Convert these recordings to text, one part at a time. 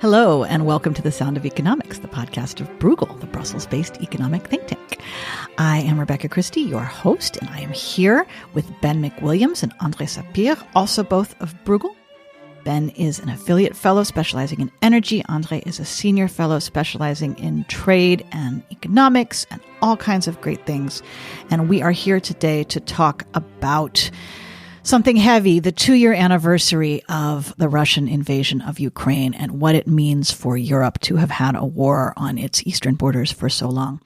Hello, and welcome to The Sound of Economics, the podcast of Bruegel, the Brussels-based economic think tank. I am Rebecca Christie, your host, and I am here with Ben McWilliams and André Sapir, also both of Bruegel. Ben is an affiliate fellow specializing in energy. André is a senior fellow specializing in trade and economics and all kinds of great things. And we are here today to talk about something heavy, the 2-year anniversary of the Russian invasion of Ukraine and what it means for Europe to have had a war on its eastern borders for so long.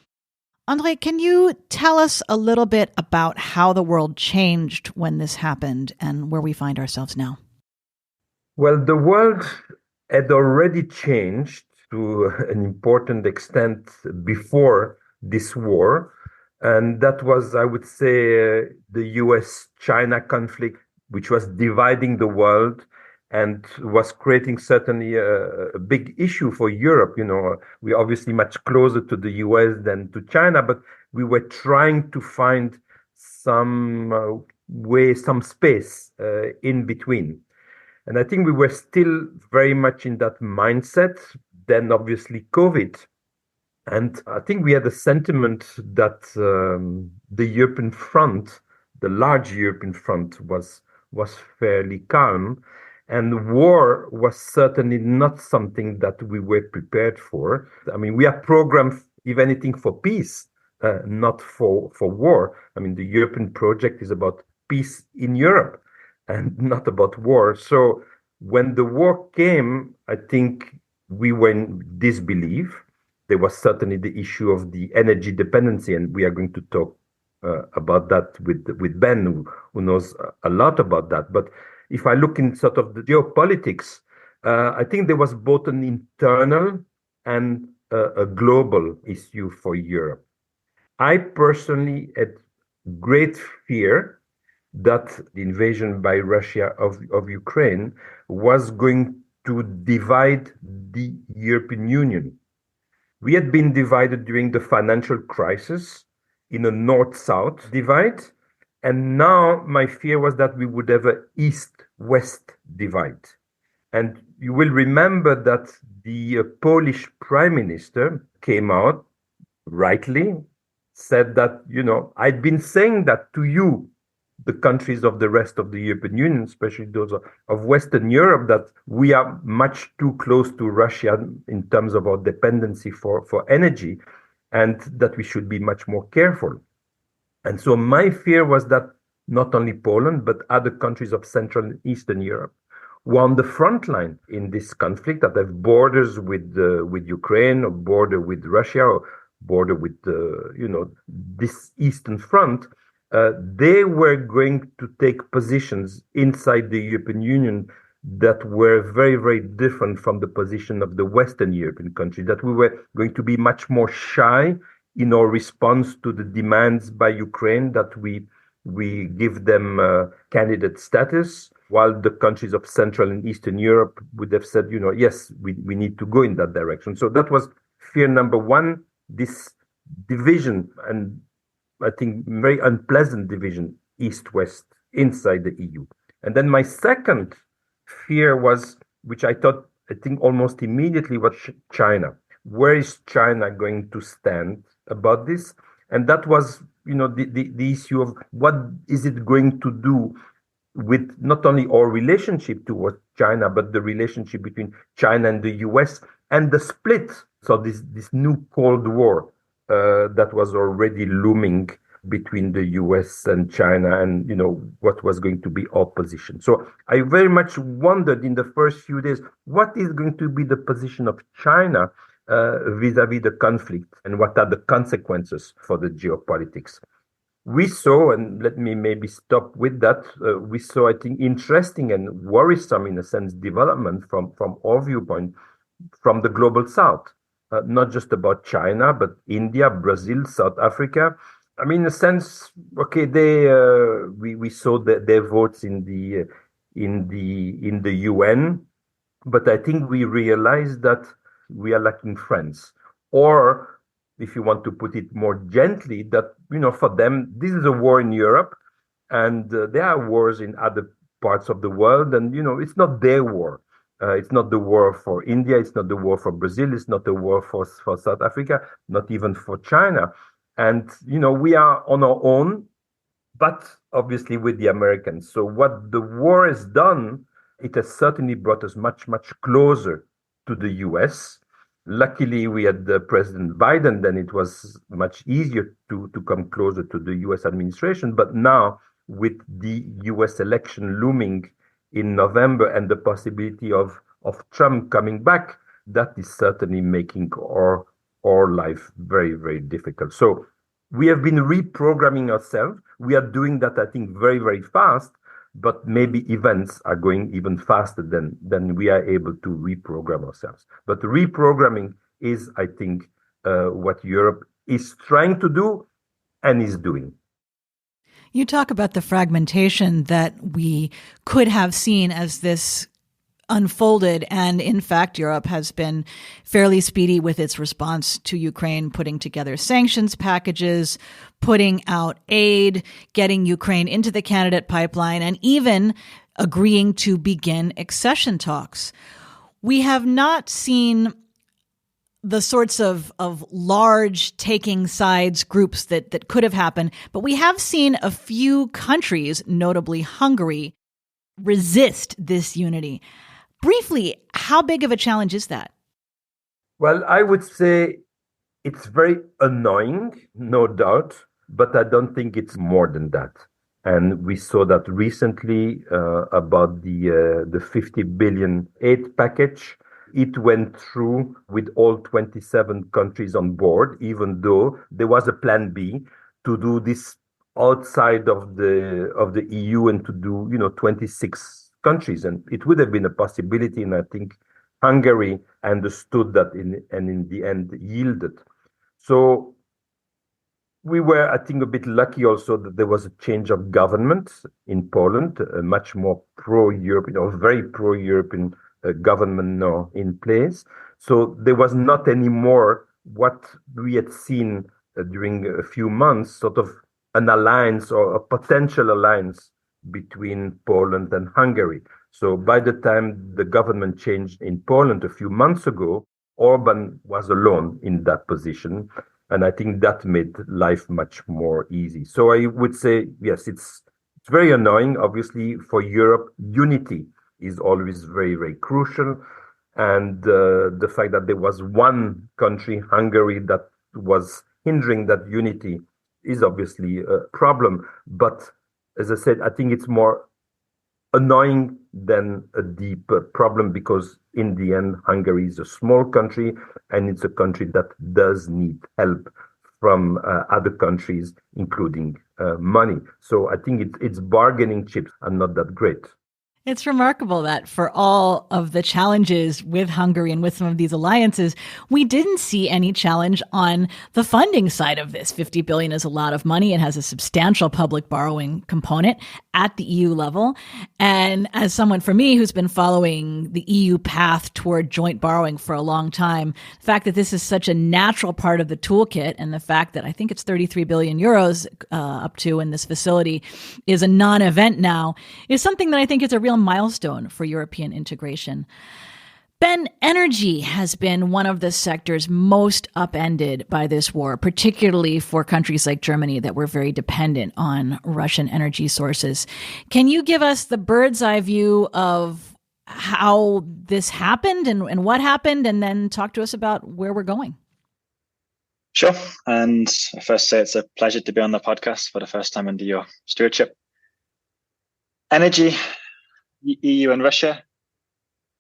André, can you tell us a little bit about how the world changed when this happened and where we find ourselves now? Well, the world had already changed to an important extent before this war. And that was, I would say, the US-China conflict, which was dividing the world and was creating certainly a big issue for Europe. You know, we're obviously much closer to the US than to China, but we were trying to find some some space in between. And I think we were still very much in that mindset. Then obviously COVID. And I think we had a sentiment that the European front, the large European front, was fairly calm. And war was certainly not something that we were prepared for. I mean, we are programmed, if anything, for peace, not for war. I mean, the European project is about peace in Europe and not about war. So when the war came, I think we were in disbelief. There was certainly the issue of the energy dependency, and we are going to talk about that with Ben, who knows a lot about that. But if I look in sort of the geopolitics, I think there was both an internal and a global issue for Europe. I personally had great fear that the invasion by Russia of Ukraine was going to divide the European Union. We had been divided during the financial crisis in a north-south divide. And now my fear was that we would have an east-west divide. And you will remember that the Polish prime minister came out, rightly, said that, I'd been saying that to you, the countries of the rest of the European Union, especially those of Western Europe, that we are much too close to Russia in terms of our dependency for energy, and that we should be much more careful. And so my fear was that not only Poland, but other countries of Central and Eastern Europe were on the front line in this conflict, that have borders with Ukraine, or border with Russia, or border with this Eastern Front. They were going to take positions inside the European Union that were very, very different from the position of the Western European countries, that we were going to be much more shy in our response to the demands by Ukraine, that we give them candidate status, while the countries of Central and Eastern Europe would have said, yes, we need to go in that direction. So that was fear number one, this division, and I think very unpleasant division, East-West, inside the EU. And then my second fear was, which I think almost immediately, was China. Where is China going to stand about this? And that was, the issue of what is it going to do with not only our relationship towards China, but the relationship between China and the US, and the split. So this new Cold War that was already looming between the US and China, and what was going to be our position. So I very much wondered in the first few days, what is going to be the position of China vis-a-vis the conflict, and what are the consequences for the geopolitics? We saw, and let me maybe stop with that, we saw, I think, interesting and worrisome, in a sense, development from our viewpoint, from the global south. Not just about China, but India, Brazil, South Africa. I mean, in a sense, okay, we saw their votes in the UN, but I think we realized that we are lacking friends, or if you want to put it more gently, that, for them, this is a war in Europe, and there are wars in other parts of the world, and, it's not their war. It's not the war for India. It's not the war for Brazil. It's not the war for South Africa, not even for China. And, we are on our own, but obviously with the Americans. So what the war has done, it has certainly brought us much, much closer to the US. Luckily, we had President Biden, then it was much easier to come closer to the US administration. But now, with the US election looming in November and the possibility of Trump coming back, that is certainly making our life very, very difficult. So we have been reprogramming ourselves. We are doing that, I think, very, very fast, but maybe events are going even faster than we are able to reprogram ourselves. But reprogramming is, I think, what Europe is trying to do and is doing. You talk about the fragmentation that we could have seen as this unfolded. And in fact, Europe has been fairly speedy with its response to Ukraine, putting together sanctions packages, putting out aid, getting Ukraine into the candidate pipeline, and even agreeing to begin accession talks. We have not seen the sorts of large taking sides groups that could have happened, but we have seen a few countries, notably Hungary, resist this unity. Briefly, how big of a challenge is that? Well, I would say it's very annoying, no doubt, but I don't think it's more than that. And we saw that recently about the 50 billion aid package. It went through with all 27 countries on board, even though there was a plan B to do this outside of the EU and to do 26 countries, and it would have been a possibility. And I think Hungary understood that in the end yielded. So we were, I think, a bit lucky also that there was a change of government in Poland, a much more pro-European, very pro-European government now in place. So there was not anymore what we had seen during a few months, sort of an alliance or a potential alliance between Poland and Hungary. So by the time the government changed in Poland a few months ago, Orban was alone in that position. And I think that made life much more easy. So I would say, yes, it's very annoying. Obviously, for Europe, unity is always very, very crucial. And the fact that there was one country, Hungary, that was hindering that unity is obviously a problem. But as I said, I think it's more annoying than a deep problem, because in the end, Hungary is a small country, and it's a country that does need help from other countries, including money. So I think its bargaining chips are not that great. It's remarkable that for all of the challenges with Hungary and with some of these alliances, we didn't see any challenge on the funding side of this. 50 billion is a lot of money. It has a substantial public borrowing component at the EU level. And as someone, for me, who's been following the EU path toward joint borrowing for a long time, the fact that this is such a natural part of the toolkit, and the fact that I think it's 33 billion euros up to in this facility is a non-event now, is something that I think is a real milestone for European integration. Ben, energy has been one of the sectors most upended by this war, particularly for countries like Germany that were very dependent on Russian energy sources. Can you give us the bird's eye view of how this happened and what happened, and then talk to us about where we're going? Sure. And I first say it's a pleasure to be on the podcast for the first time under your stewardship. Energy, EU and Russia.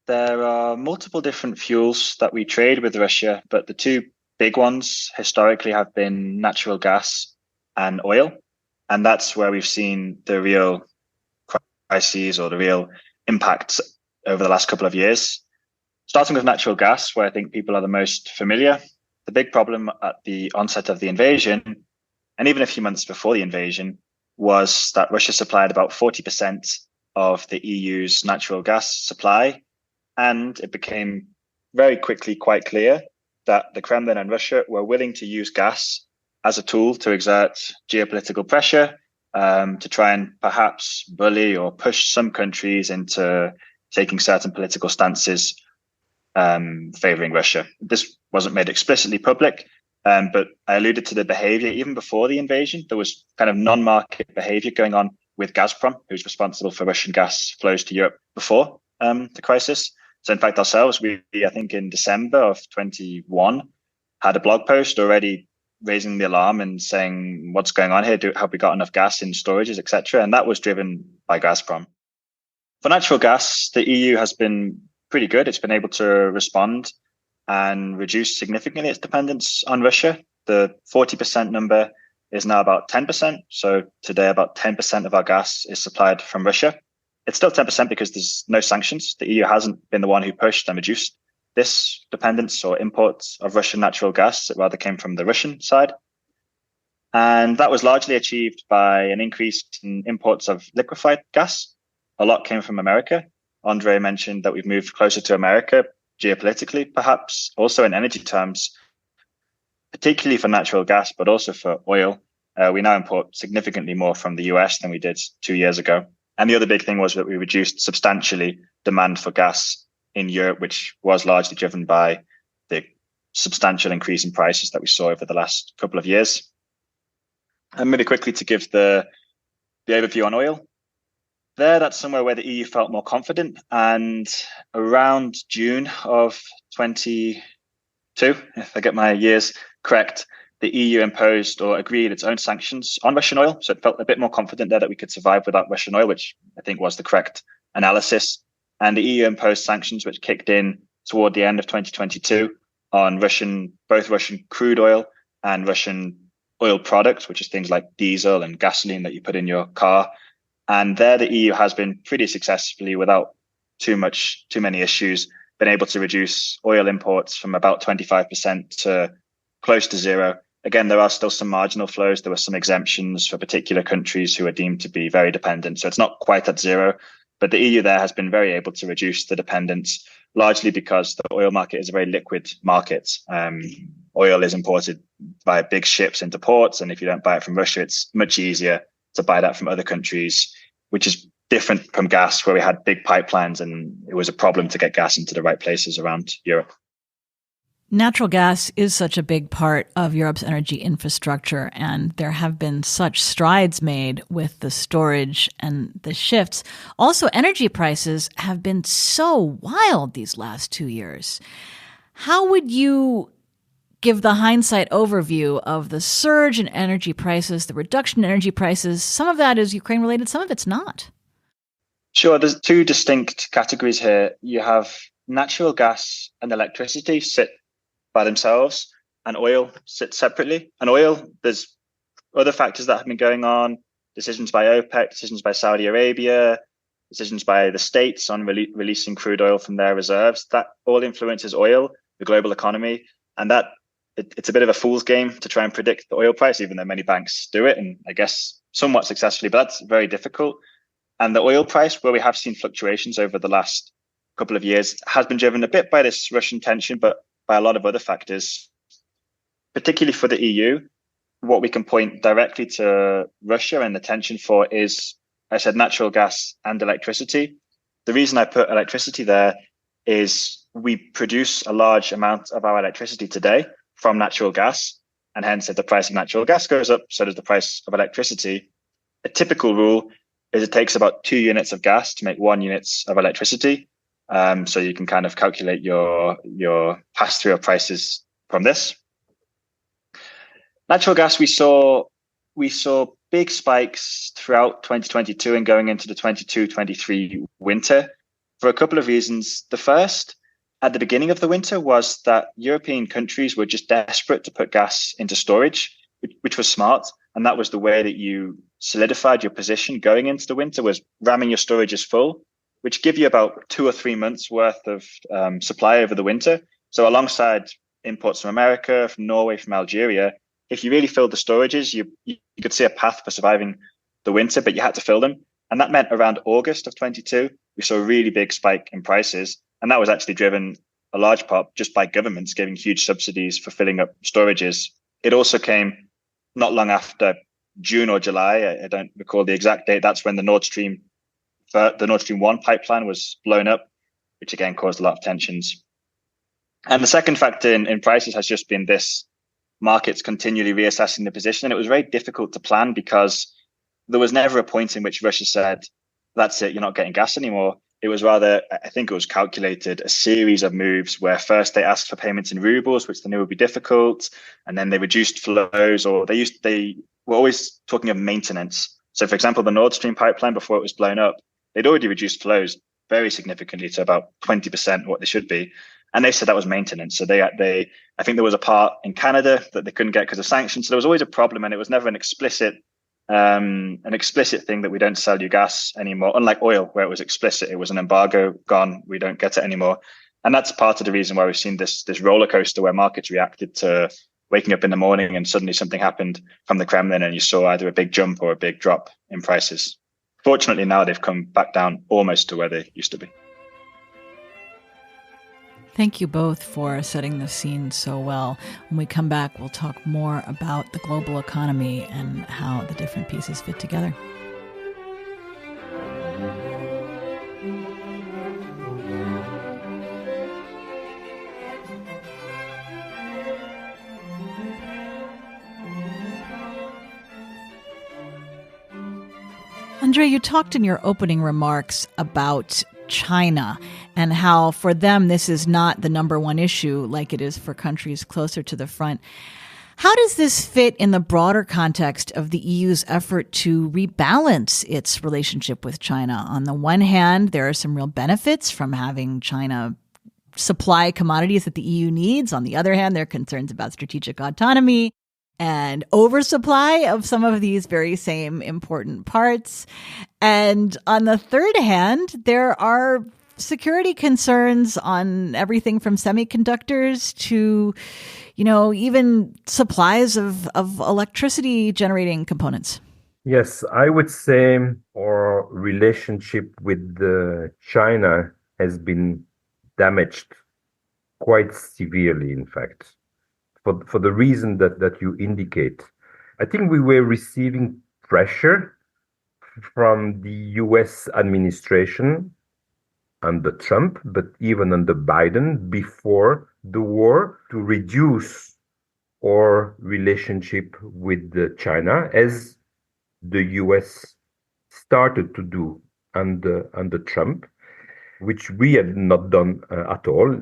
There are multiple different fuels that we trade with Russia, but the two big ones historically have been natural gas and oil. And that's where we've seen the real crises or the real impacts over the last couple of years. Starting with natural gas, where I think people are the most familiar. The big problem at the onset of the invasion, and even a few months before the invasion, was that Russia supplied about 40% of the EU's natural gas supply. And it became very quickly quite clear that the Kremlin and Russia were willing to use gas as a tool to exert geopolitical pressure, to try and perhaps bully or push some countries into taking certain political stances favoring Russia. This wasn't made explicitly public, but I alluded to the behavior even before the invasion. There was kind of non-market behavior going on with Gazprom, who's responsible for Russian gas flows to Europe before the crisis. So in fact, ourselves, I think in December of 21, had a blog post already raising the alarm and saying, what's going on here? Have we got enough gas in storages, etc.? And that was driven by Gazprom. For natural gas, the EU has been pretty good. It's been able to respond and reduce significantly its dependence on Russia. The 40% number is now about 10%. So today, about 10% of our gas is supplied from Russia. It's still 10% because there's no sanctions. The EU hasn't been the one who pushed and reduced this dependence or imports of Russian natural gas. It rather came from the Russian side. And that was largely achieved by an increase in imports of liquefied gas. A lot came from America. Andre mentioned that we've moved closer to America geopolitically, perhaps also in energy terms, particularly for natural gas, but also for oil. We now import significantly more from the US than we did 2 years ago. And the other big thing was that we reduced substantially demand for gas in Europe, which was largely driven by the substantial increase in prices that we saw over the last couple of years. And maybe quickly to give the overview on oil. That's somewhere where the EU felt more confident. And around June of 22, if I get my years correct, the EU imposed or agreed its own sanctions on Russian oil. So it felt a bit more confident there that we could survive without Russian oil, which I think was the correct analysis. And the EU imposed sanctions, which kicked in toward the end of 2022 on both Russian crude oil and Russian oil products, which is things like diesel and gasoline that you put in your car. And there the EU has been pretty successfully, without too many issues, been able to reduce oil imports from about 25% to close to zero. Again, there are still some marginal flows. There were some exemptions for particular countries who are deemed to be very dependent. So it's not quite at zero, but the EU there has been very able to reduce the dependence, largely because the oil market is a very liquid market. Oil is imported by big ships into ports. And if you don't buy it from Russia, it's much easier to buy that from other countries, which is different from gas, where we had big pipelines and it was a problem to get gas into the right places around Europe. Natural gas is such a big part of Europe's energy infrastructure, and there have been such strides made with the storage and the shifts. Also, energy prices have been so wild these last 2 years. How would you give the hindsight overview of the surge in energy prices, the reduction in energy prices? Some of that is Ukraine related, some of it's not. Sure. There's two distinct categories here. You have natural gas and electricity sit by themselves, and oil sits separately. And oil, there's other factors that have been going on, decisions by OPEC, decisions by Saudi Arabia, decisions by the states on releasing crude oil from their reserves. That all influences oil, the global economy, and that it's a bit of a fool's game to try and predict the oil price, even though many banks do it, and I guess somewhat successfully, but that's very difficult. And the oil price, where we have seen fluctuations over the last couple of years, has been driven a bit by this Russian tension, but by a lot of other factors, particularly for the EU. What we can point directly to Russia and the tension for is, I said, natural gas and electricity. The reason I put electricity there is we produce a large amount of our electricity today from natural gas. And hence, if the price of natural gas goes up, so does the price of electricity. A typical rule is it takes about 2 units of gas to make 1 unit of electricity. So you can kind of calculate your pass-through of prices from this. Natural gas, we saw big spikes throughout 2022 and going into the 22-23 winter for a couple of reasons. The first, at the beginning of the winter, was that European countries were just desperate to put gas into storage, which was smart. And that was the way that you solidified your position going into the winter, was ramming your storages full, which give you about 2 or 3 months worth of supply over the winter. So alongside imports from America, from Norway, from Algeria, if you really filled the storages, you could see a path for surviving the winter, but you had to fill them. And that meant around August of 22, we saw a really big spike in prices. And that was actually driven a large part just by governments giving huge subsidies for filling up storages. It also came not long after June or July, I don't recall the exact date. That's when the Nord Stream 1 pipeline was blown up, which again caused a lot of tensions. And the second factor in prices has just been this markets continually reassessing the position. And it was very difficult to plan because there was never a point in which Russia said, that's it, you're not getting gas anymore. It was rather, I think it was calculated, a series of moves where first they asked for payments in rubles, which they knew would be difficult. And then they reduced flows, or they were always talking of maintenance. So for example, the Nord Stream pipeline, before it was blown up, they'd already reduced flows very significantly to about 20% what they should be. And they said that was maintenance. So I think there was a part in Canada that they couldn't get because of sanctions. So there was always a problem, and it was never an explicit thing that we don't sell you gas anymore. Unlike oil, where it was explicit, it was an embargo, gone, we don't get it anymore. And that's part of the reason why we've seen this roller coaster where markets reacted to waking up in the morning and suddenly something happened from the Kremlin and you saw either a big jump or a big drop in prices. Fortunately, now they've come back down almost to where they used to be. Thank you both for setting the scene so well. When we come back, we'll talk more about the global economy and how the different pieces fit together. Andre, you talked in your opening remarks about China and how for them this is not the number one issue like it is for countries closer to the front. How does this fit in the broader context of the EU's effort to rebalance its relationship with China? On the one hand, there are some real benefits from having China supply commodities that the EU needs. On the other hand, there are concerns about strategic autonomy and oversupply of some of these very same important parts. And on the third hand, there are security concerns on everything from semiconductors to, even supplies of electricity generating components. Yes, I would say our relationship with China has been damaged quite severely, in fact. For the reason that you indicate. I think we were receiving pressure from the US administration under Trump, but even under Biden before the war, to reduce our relationship with China, as the US started to do under Trump, which we had not done at all.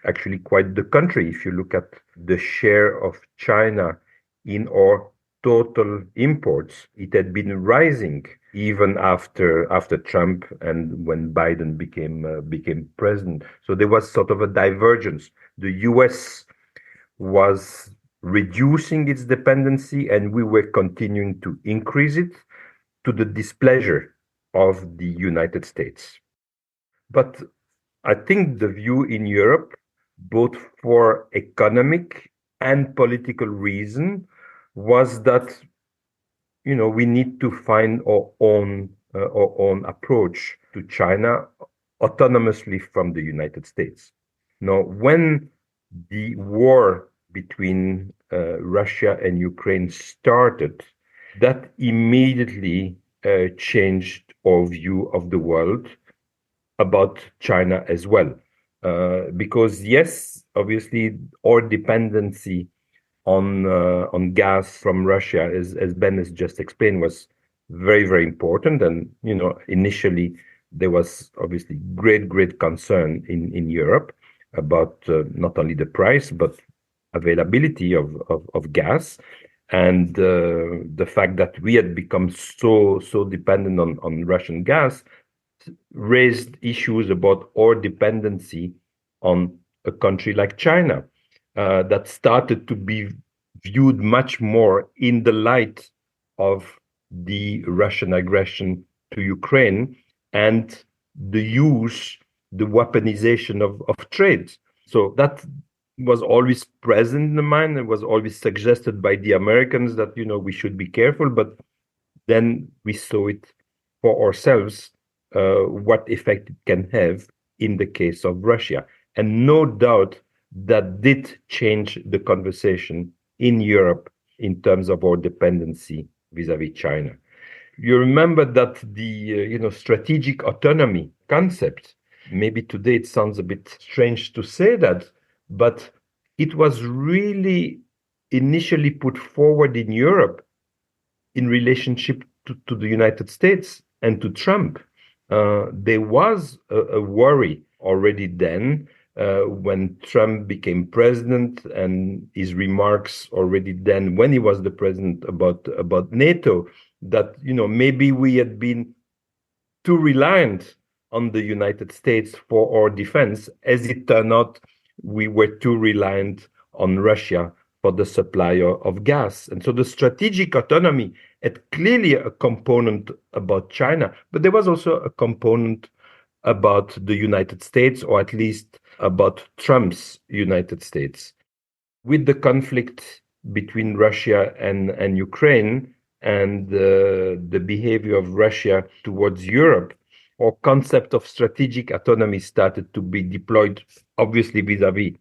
Actually, quite the contrary. If you look at the share of China in our total imports, it had been rising even after Trump and when Biden became president. So there was sort of a divergence. The US was reducing its dependency, and we were continuing to increase it to the displeasure of the United States. But I think the view in Europe, both for economic and political reason, was that we need to find our own approach to China autonomously from the United States. Now, when the war between Russia and Ukraine started, that immediately changed our view of the world about China as well. Because yes, obviously our dependency on gas from Russia, as Ben has just explained, was very, very important. And, initially there was obviously great concern in Europe about not only the price, but availability of gas. And the fact that we had become so dependent on Russian gas raised issues about our dependency on a country like China that started to be viewed much more in the light of the Russian aggression to Ukraine and the weaponization of trade. So that was always present in the mind. It was always suggested by the Americans that, we should be careful, but then we saw it for ourselves, what effect it can have in the case of Russia. And no doubt that did change the conversation in Europe in terms of our dependency vis-à-vis China. You remember that the strategic autonomy concept, maybe today it sounds a bit strange to say that, but it was really initially put forward in Europe in relationship to the United States and to Trump. There was a worry already then when Trump became president, and his remarks already then when he was the president about NATO, that maybe we had been too reliant on the United States for our defense. As it turned out, we were too reliant on Russia for the supply of gas. And so the strategic autonomy had clearly a component about China, but there was also a component about the United States, or at least about Trump's United States. With the conflict between Russia and Ukraine and the behavior of Russia towards Europe, our concept of strategic autonomy started to be deployed, obviously vis-à-vis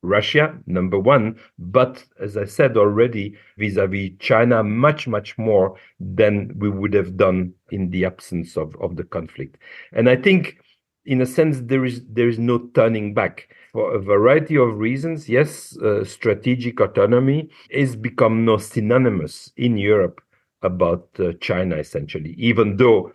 Russia, number one, but as I said already, vis-à-vis China, much, much more than we would have done in the absence of the conflict. And I think, in a sense, there is no turning back. For a variety of reasons, yes, strategic autonomy has become now synonymous in Europe about China, essentially, even though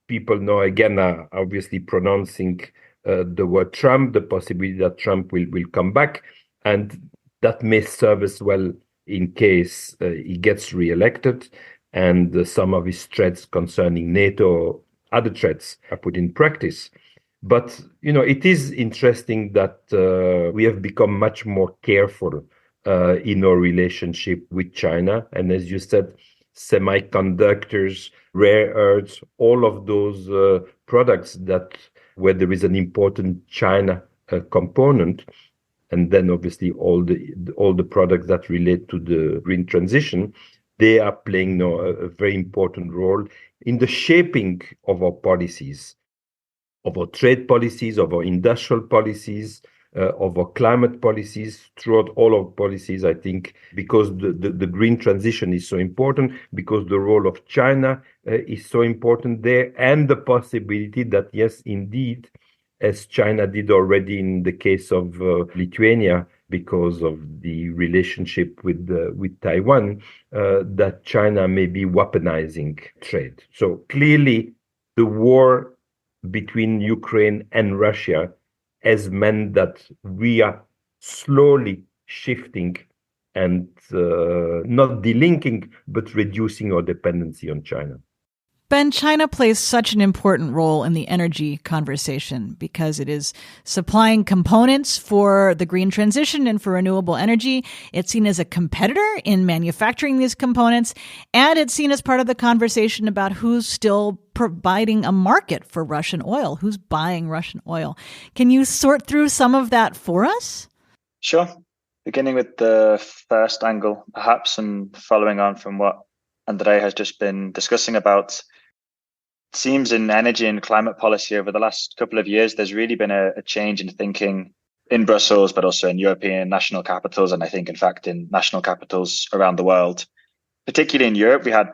people now again are obviously pronouncing the word Trump, the possibility that Trump will come back, and that may serve as well in case he gets reelected and some of his threats concerning NATO or other threats are put in practice. But, it is interesting that we have become much more careful in our relationship with China. And as you said, semiconductors, rare earths, all of those products that where there is an important China component, and then obviously all the products that relate to the green transition, they are playing now a very important role in the shaping of our policies, of our trade policies, of our industrial policies, of our climate policies, throughout all our policies, I think, because the green transition is so important, because the role of China is so important there, and the possibility that, yes, indeed, as China did already in the case of Lithuania, because of the relationship with Taiwan, that China may be weaponizing trade. So clearly, the war between Ukraine and Russia has meant that we are slowly shifting and not delinking, but reducing our dependency on China. Ben, China plays such an important role in the energy conversation because it is supplying components for the green transition and for renewable energy. It's seen as a competitor in manufacturing these components, and it's seen as part of the conversation about who's still providing a market for Russian oil, who's buying Russian oil. Can you sort through some of that for us? Sure. Beginning with the first angle, perhaps, and following on from what Andrei has just been discussing about, it seems in energy and climate policy over the last couple of years, there's really been a change in thinking in Brussels, but also in European national capitals, and I think, in fact, in national capitals around the world. Particularly in Europe, we had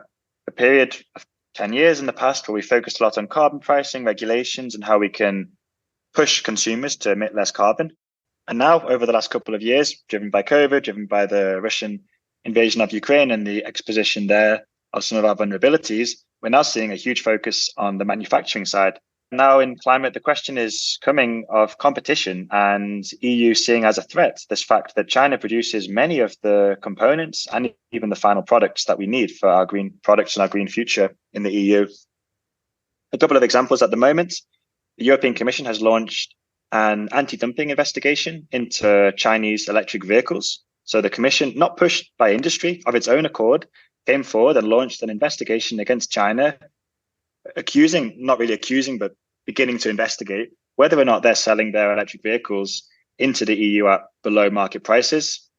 a period of 10 years in the past where we focused a lot on carbon pricing, regulations, and how we can push consumers to emit less carbon. And now, over the last couple of years, driven by COVID, driven by the Russian invasion of Ukraine and the exposition there of some of our vulnerabilities, we're now seeing a huge focus on the manufacturing side. Now in climate, the question is coming of competition and EU seeing as a threat this fact that China produces many of the components and even the final products that we need for our green products and our green future in the EU. A couple of examples at the moment. The European Commission has launched an anti-dumping investigation into Chinese electric vehicles. So the Commission, not pushed by industry, of its own accord, came forward and launched an investigation against China, not really accusing, but beginning to investigate whether or not they're selling their electric vehicles into the EU at below market prices.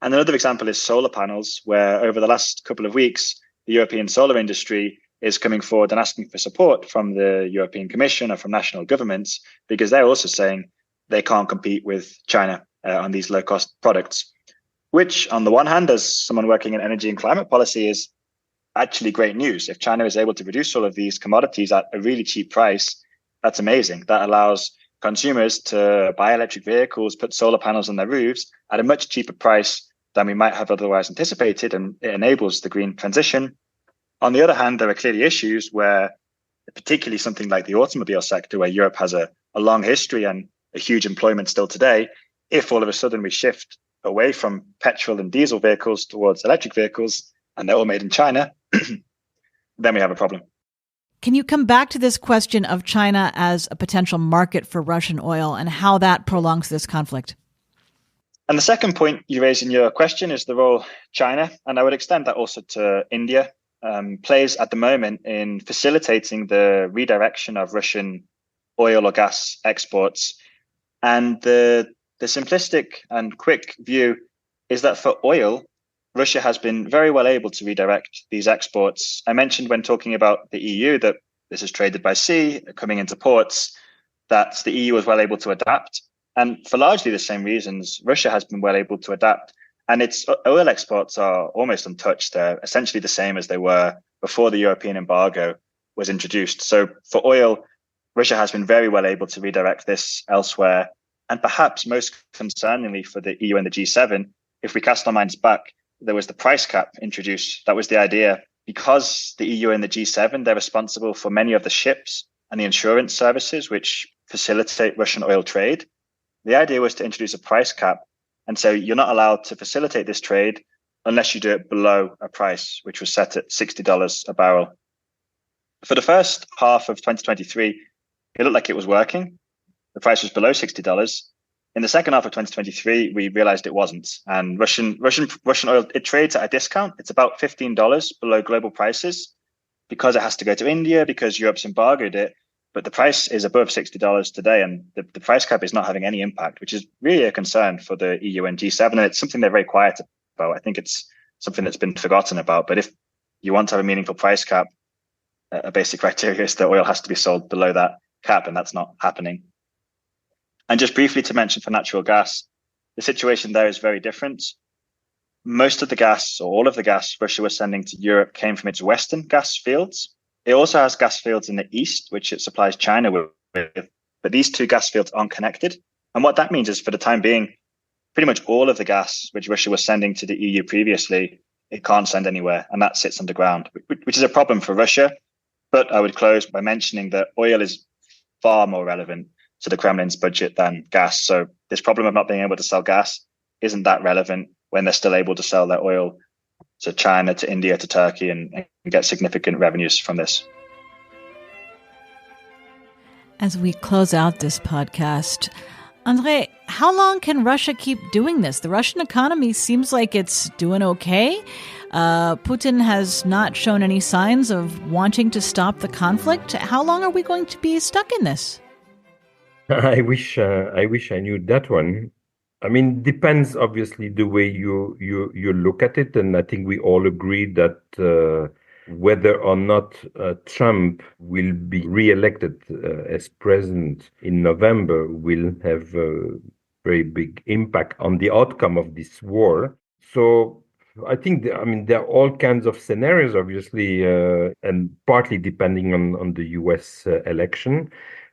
And another example is solar panels, where over the last couple of weeks, the European solar industry is coming forward and asking for support from the European Commission or from national governments, because they're also saying they can't compete with China on these low-cost products, which on the one hand, as someone working in energy and climate policy, is actually great news. If China is able to produce all of these commodities at a really cheap price, that's amazing. That allows consumers to buy electric vehicles, put solar panels on their roofs at a much cheaper price than we might have otherwise anticipated, and it enables the green transition. On the other hand, there are clearly issues where, particularly something like the automobile sector, where Europe has a long history and a huge employment still today, if all of a sudden we shift away from petrol and diesel vehicles towards electric vehicles, and they're all made in China, then we have a problem. Can you come back to this question of China as a potential market for Russian oil and how that prolongs this conflict? And the second point you raise in your question is the role China, and I would extend that also to India, plays at the moment in facilitating the redirection of Russian oil or gas exports. And the simplistic and quick view is that for oil, Russia has been very well able to redirect these exports. I mentioned when talking about the EU that this is traded by sea, coming into ports, that the EU was well able to adapt. And for largely the same reasons, Russia has been well able to adapt. And its oil exports are almost untouched. They're essentially the same as they were before the European embargo was introduced. So for oil, Russia has been very well able to redirect this elsewhere. And perhaps most concerningly for the EU and the G7, if we cast our minds back, there was the price cap introduced. That was the idea. Because the EU and the G7, they're responsible for many of the ships and the insurance services which facilitate Russian oil trade. The idea was to introduce a price cap and say you're not allowed to facilitate this trade unless you do it below a price which was set at $60 a barrel. For the first half of 2023, it looked like it was working. The price was below $60. In the second half of 2023, we realized it wasn't. And Russian oil, it trades at a discount. It's about $15 below global prices because it has to go to India, because Europe's embargoed it. But the price is above $60 today, and the price cap is not having any impact, which is really a concern for the EU and G7. And it's something they're very quiet about. I think it's something that's been forgotten about. But if you want to have a meaningful price cap, a basic criteria is that oil has to be sold below that cap, and that's not happening. And just briefly to mention for natural gas, the situation there is very different. Most of the gas, or all of the gas Russia was sending to Europe came from its western gas fields. It also has gas fields in the east, which it supplies China with, but these two gas fields aren't connected. And what that means is for the time being, pretty much all of the gas which Russia was sending to the EU previously, it can't send anywhere, and that sits underground, which is a problem for Russia. But I would close by mentioning that oil is far more relevant to the Kremlin's budget than gas. So this problem of not being able to sell gas isn't that relevant when they're still able to sell their oil to China, to India, to Turkey, and get significant revenues from this. As we close out this podcast, Andrei, how long can Russia keep doing this? The Russian economy seems like it's doing okay. Putin has not shown any signs of wanting to stop the conflict. How long are we going to be stuck in this? I wish I knew that one. I mean, depends obviously the way you look at it, and I think we all agree that whether or not Trump will be re-elected as president in November will have a very big impact on the outcome of this war. So I think there are all kinds of scenarios, obviously, and partly depending on the U.S. election.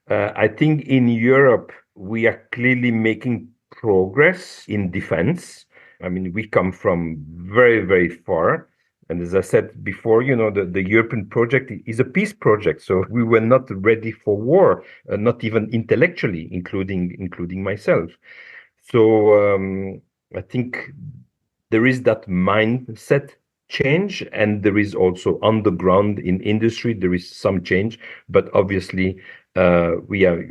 I think in Europe, we are clearly making progress in defense. I mean, we come from very, very far. And as I said before, the European project is a peace project. So we were not ready for war, not even intellectually, including myself. So I think there is that mindset change, and there is also on the ground in industry, there is some change, but obviously we are,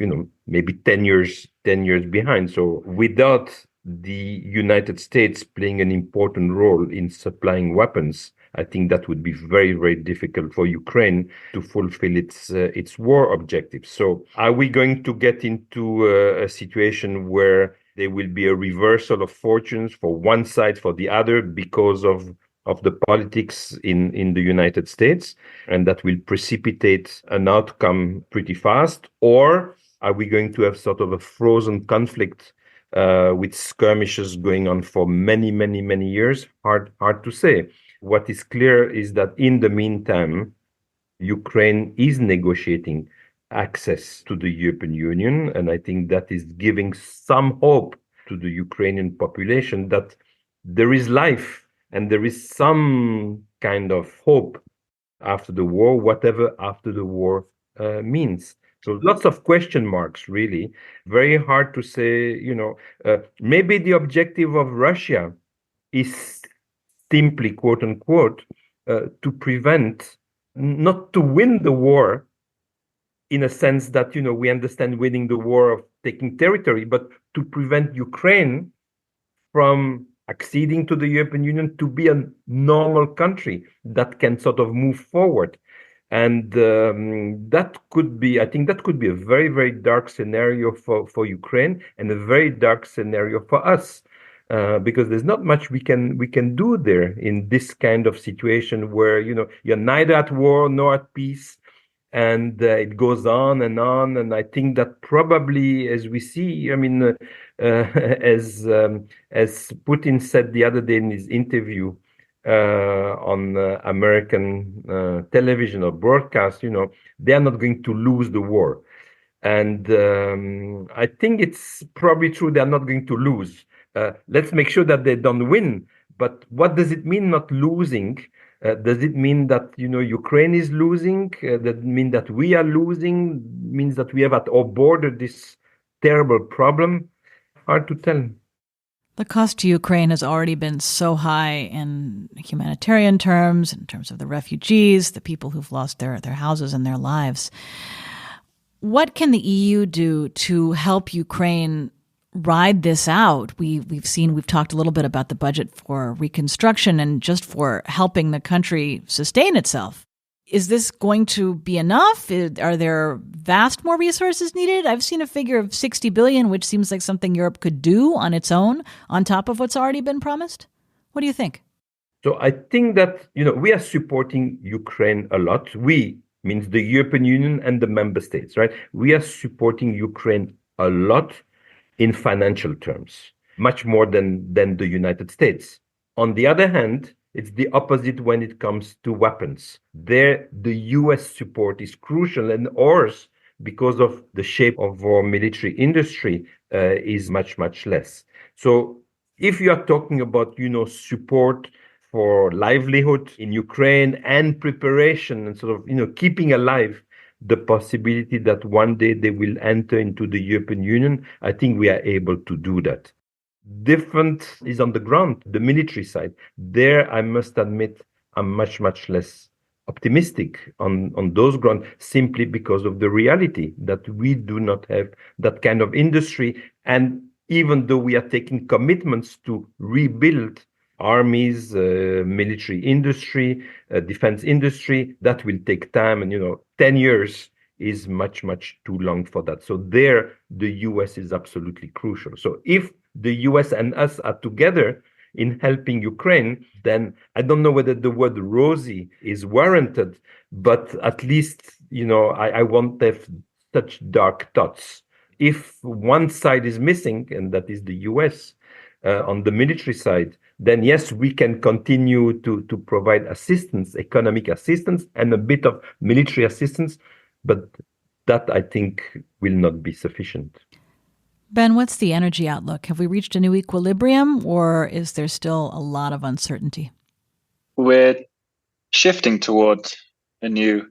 maybe 10 years behind. So without the United States playing an important role in supplying weapons, I think that would be very, very difficult for Ukraine to fulfill its war objectives. So are we going to get into a situation where there will be a reversal of fortunes for one side, for the other, because of the politics in the United States, and that will precipitate an outcome pretty fast? Or Are we going to have sort of a frozen conflict with skirmishes going on for many, many, many years? Hard to say. What is clear is that in the meantime, Ukraine is negotiating access to the European Union, and I think that is giving some hope to the Ukrainian population that there is life and there is some kind of hope after the war, whatever after the war means. So lots of question marks, really. Very hard to say, maybe the objective of Russia is simply, quote unquote, to prevent, not to win the war in a sense that, we understand winning the war of taking territory, but to prevent Ukraine from acceding to the European Union to be a normal country that can sort of move forward. And that could be a very, very dark scenario for Ukraine and a very dark scenario for us, because there's not much we can do there in this kind of situation where, you're neither at war nor at peace. And it goes on. And I think that probably, as we see, as Putin said the other day in his interview on American television or broadcast, they are not going to lose the war. And I think it's probably true they are not going to lose. Let's make sure that they don't win. But what does it mean not losing? Does it mean that, Ukraine is losing? Does it mean that we are losing? Means that we have at our border this terrible problem? Hard to tell. The cost to Ukraine has already been so high in humanitarian terms, in terms of the refugees, the people who've lost their houses and their lives. What can the EU do to help Ukraine ride this out? We've talked a little bit about the budget for reconstruction and just for helping the country sustain itself. Is this going to be enough? Are there vast more resources needed? I've seen a figure of 60 billion, which seems like something Europe could do on its own, on top of what's already been promised. What do you think? So I think that, we are supporting Ukraine a lot. We means the European Union and the member states, right? We are supporting Ukraine a lot in financial terms, much more than the United States. On the other hand, it's the opposite when it comes to weapons. There, the US support is crucial, and ours, because of the shape of our military industry, is much, much less. So if you are talking about, support for livelihood in Ukraine and preparation and sort of, keeping alive the possibility that one day they will enter into the European Union, I think we are able to do that. Different is on the ground, the military side. There, I must admit, I'm much, much less optimistic on those grounds, simply because of the reality that we do not have that kind of industry. And even though we are taking commitments to rebuild armies, military industry, defense industry, that will take time. And, 10 years is much, much too long for that. So there, the US is absolutely crucial. So if the US and us are together in helping Ukraine, then I don't know whether the word rosy is warranted, but at least, I won't have such dark thoughts. If one side is missing, and that is the US, on the military side, then yes, we can continue to provide assistance, economic assistance, and a bit of military assistance, but that, I think, will not be sufficient. Ben, what's the energy outlook? Have we reached a new equilibrium, or is there still a lot of uncertainty? We're shifting toward a new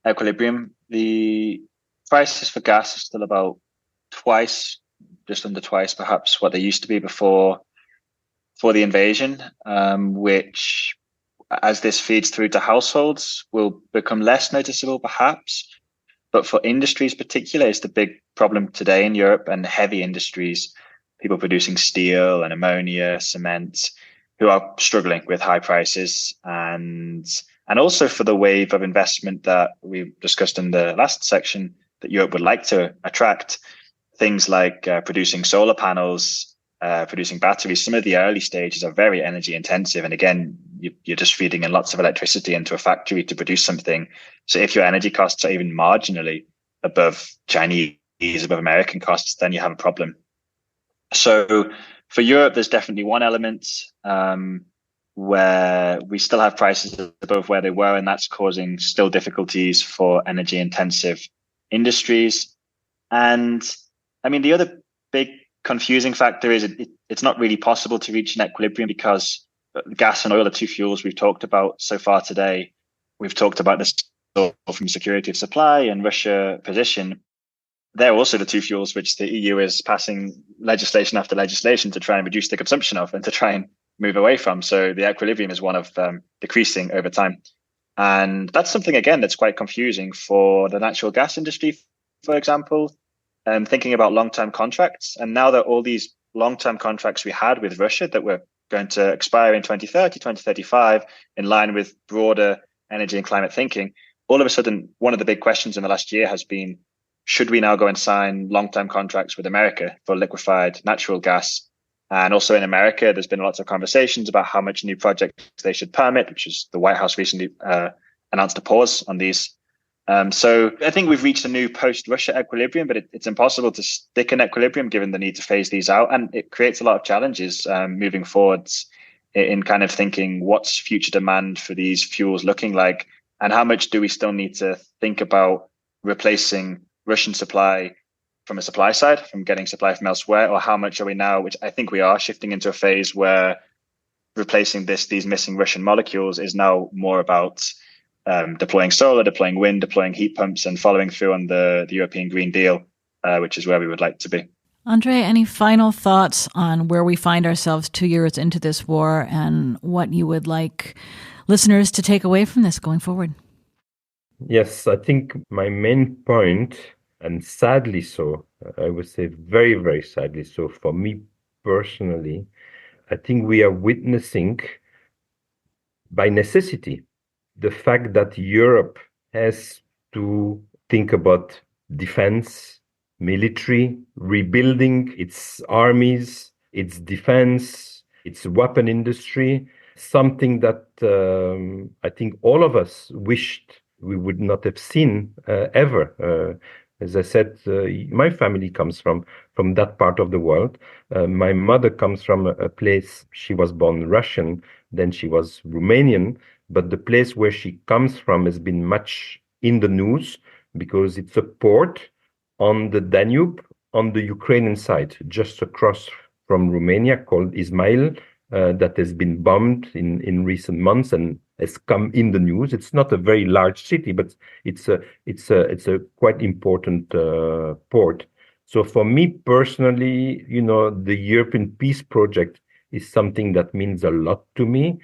equilibrium. The prices for gas are still about twice, just under twice perhaps, what they used to be before the invasion, which, as this feeds through to households, will become less noticeable perhaps. But for industries particularly, it's the big problem today in Europe, and heavy industries, people producing steel and ammonia, cement, who are struggling with high prices, and also for the wave of investment that we discussed in the last section that Europe would like to attract. Things like producing solar panels, producing batteries. Some of the early stages are very energy intensive. And again, you're just feeding in lots of electricity into a factory to produce something. So if your energy costs are even marginally above Chinese above American costs, then you have a problem. So for Europe, there's definitely one element where we still have prices above where they were, and that's causing still difficulties for energy intensive industries. And I mean, the other big confusing factor is it's not really possible to reach an equilibrium, because gas and oil are two fuels we've talked about so far today. We've talked about this from security of supply and Russia position. They're also the two fuels which the EU is passing legislation after legislation to try and reduce the consumption of and to try and move away from. So the equilibrium is one of decreasing over time. And that's something, again, that's quite confusing for the natural gas industry, for example, thinking about long-term contracts. And now that all these long-term contracts we had with Russia that were going to expire in 2030, 2035, in line with broader energy and climate thinking, all of a sudden, one of the big questions in the last year has been, should we now go and sign long-term contracts with America for liquefied natural gas? And also in America, there's been lots of conversations about how much new projects they should permit, which is the White House recently announced a pause on these. So I think we've reached a new post-Russia equilibrium, but it's impossible to stick an equilibrium given the need to phase these out. And it creates a lot of challenges moving forwards in kind of thinking what's future demand for these fuels looking like, and how much do we still need to think about replacing Russian supply from a supply side, from getting supply from elsewhere, or how much are we now, which I think we are shifting into a phase where replacing these missing Russian molecules is now more about deploying solar, deploying wind, deploying heat pumps, and following through on the European Green Deal, which is where we would like to be. Andre, any final thoughts on where we find ourselves 2 years into this war and what you would like listeners to take away from this going forward? Yes, I think my main point, and sadly so, I would say very, very sadly so, for me personally, I think we are witnessing by necessity the fact that Europe has to think about defense, military, rebuilding its armies, its defense, its weapon industry, something that I think all of us wished we would not have seen ever. As I said, my family comes from that part of the world. My mother comes from a place, she was born Russian, then she was Romanian, but the place where she comes from has been much in the news because it's a port on the Danube, on the Ukrainian side, just across from Romania, called Ismail, that has been bombed in recent months and has come in the news. It's not a very large city, but it's a quite important port. So for me personally, the European Peace Project is something that means a lot to me.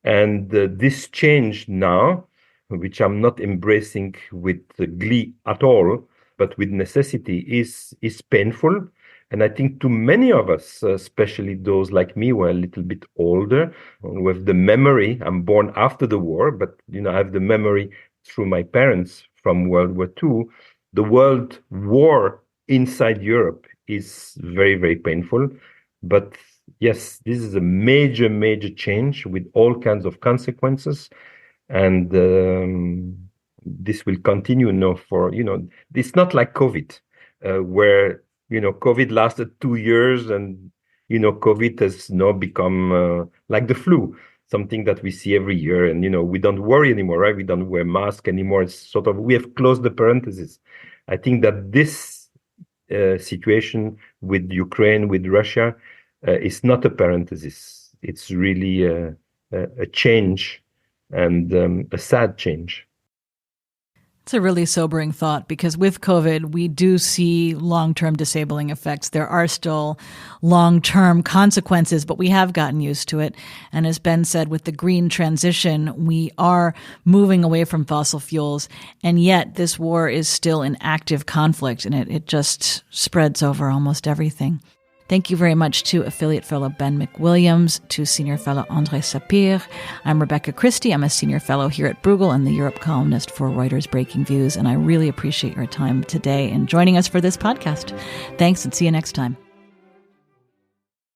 And this change now, which I'm not embracing with glee at all, but with necessity, is painful. And I think to many of us, especially those like me who are a little bit older, with the memory, I'm born after the war, but I have the memory through my parents from World War II. The world war inside Europe is very, very painful. But yes, this is a major, major change with all kinds of consequences. And this will continue now for, it's not like COVID, where COVID lasted 2 years and, COVID has now become like the flu, something that we see every year. And, we don't worry anymore, right? We don't wear masks anymore. It's sort of, we have closed the parenthesis. I think that this situation with Ukraine, with Russia, is not a parenthesis. It's really a change and a sad change. It's a really sobering thought because with COVID, we do see long-term disabling effects. There are still long-term consequences, but we have gotten used to it. And as Ben said, with the green transition, we are moving away from fossil fuels. And yet this war is still in active conflict and it just spreads over almost everything. Thank you very much to Affiliate Fellow Ben McWilliams, to Senior Fellow André Sapir. I'm Rebecca Christie. I'm a Senior Fellow here at Bruegel and the Europe columnist for Reuters Breaking Views, and I really appreciate your time today and joining us for this podcast. Thanks, and see you next time.